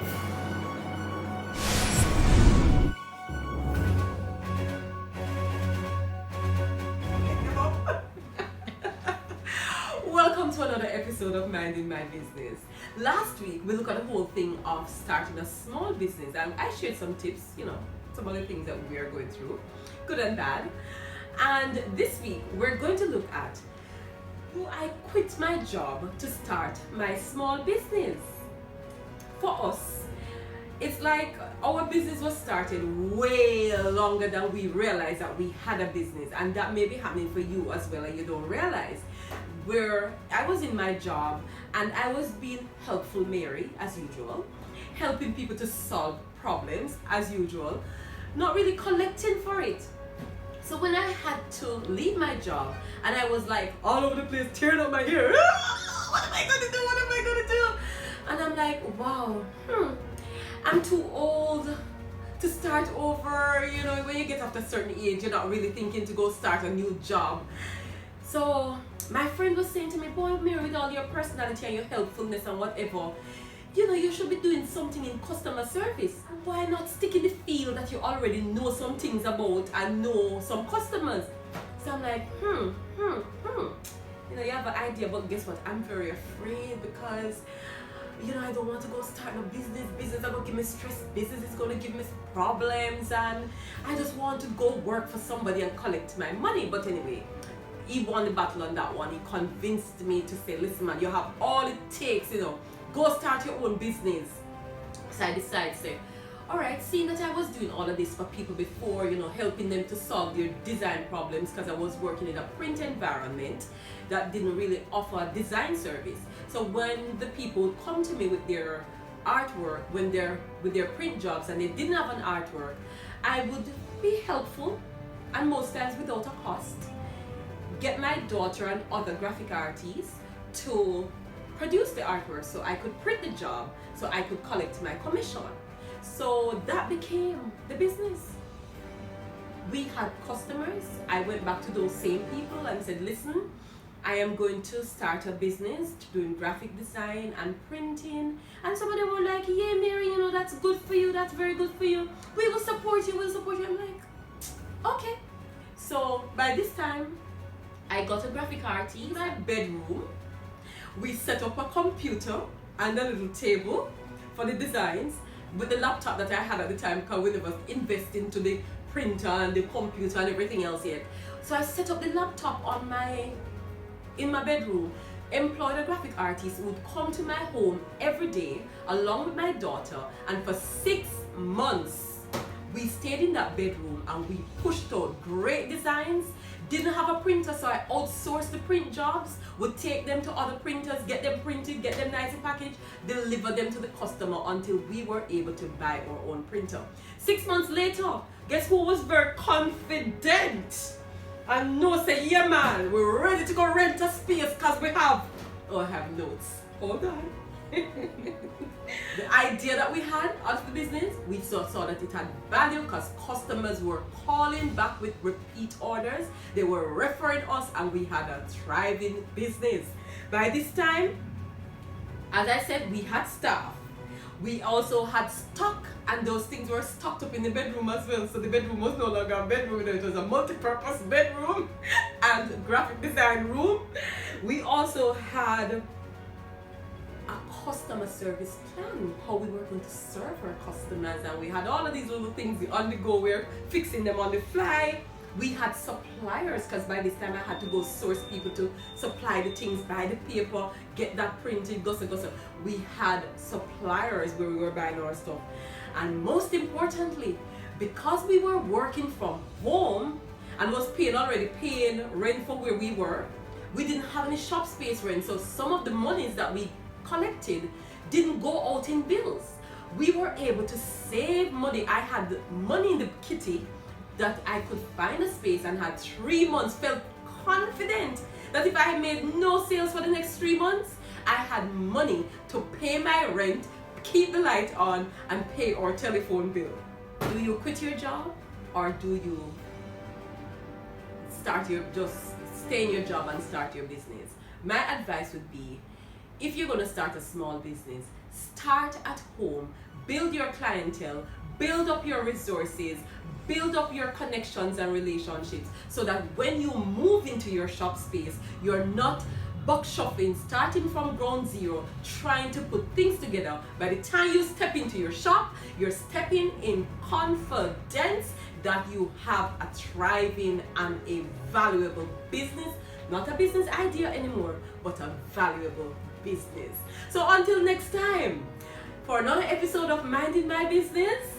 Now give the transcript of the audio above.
Welcome to another episode of Minding My Business. Last week we looked at the whole thing of starting a small business, and I shared some tips, some of the things that we are going through, good and bad. And this week we're going to look at, do I quit my job to start my small business? For us, it's like our business was started way longer than we realized that we had a business, and that may be happening for you as well and you don't realize. Where I was in my job and I was being helpful Mary as usual, helping people to solve problems as usual, not really collecting for it. So when I had to leave my job and I was like all over the place tearing up my hair, what am I gonna do? What am I gonna do? And I'm like, wow, I'm too old to start over. When you get up to a certain age, you're not really thinking to go start a new job. So my friend was saying to me, boy, Mary, with all your personality and your helpfulness and whatever, you should be doing something in customer service. Why not stick in the field that you already know some things about and know some customers? So I'm like, you have an idea, but guess what? I'm very afraid because I don't want to go start a business. Business is going to give me stress. Business is going to give me problems, and I just want to go work for somebody and collect my money. But anyway, he won the battle on that one. He convinced me to say, listen man, you have all it takes, go start your own business. So I decided to say, all right, seeing that I was doing all of this for people before, helping them to solve their design problems, because I was working in a print environment that didn't really offer a design service. So when the people would come to me with their artwork, with their print jobs, and they didn't have an artwork, I would be helpful, and most times without a cost, get my daughter and other graphic artists to produce the artwork so I could print the job, so I could collect my commission. So that became the business. We had customers. I went back to those same people and said, listen, I am going to start a business doing graphic design and printing. And some of them were like, yeah, Mary, that's good for you. That's very good for you. We will support you. We'll support you. I'm like, okay. So by this time, I got a graphic artist in my bedroom. We set up a computer and a little table for the designs with the laptop that I had at the time, because we never invest into the printer and the computer and everything else yet. So I set up the laptop in my bedroom, employed a graphic artist who would come to my home every day along with my daughter, and for 6 months we stayed in that bedroom and we pushed out great designs. Didn't have a printer, so I outsourced the print jobs, would take them to other printers, get them printed, get them nicely packaged, deliver them to the customer until we were able to buy our own printer. 6 months later, guess who was very confident and say, yeah man, we're ready to go rent a space because I have notes. Hold on. The idea that we had of the business, we saw that it had value because customers were calling back with repeat orders. They were referring us, and we had a thriving business. By this time, as I said, we had staff. We also had stock, and those things were stocked up in the bedroom as well. So the bedroom was no longer a bedroom, it was a multi-purpose bedroom and graphic design room. We also had a customer service plan, how we were going to serve our customers, and we had all of these little things on the go. We're fixing them on the fly. We had suppliers, because by this time I had to go source people to supply the things, buy the paper, get that printed, gossa. We had suppliers where we were buying our stuff. And most importantly, because we were working from home and was already paying rent for where we were, we didn't have any shop space rent. So some of the monies that we collected didn't go out in bills. We were able to save money. I had money in the kitty that I could find a space, and had 3 months, felt confident that if I made no sales for the next 3 months, I had money to pay my rent, keep the light on, and pay our telephone bill. Do you quit your job, or do you just stay in your job and start your business? My advice would be, if you're going to start a small business, start at home, build your clientele, build up your resources, build up your connections and relationships, so that when you move into your shop space, you're not buck shopping, starting from ground zero, trying to put things together. By the time you step into your shop, you're stepping in confidence that you have a thriving and a valuable business, not a business idea anymore, but a valuable business. So until next time, for another episode of Minding My Business,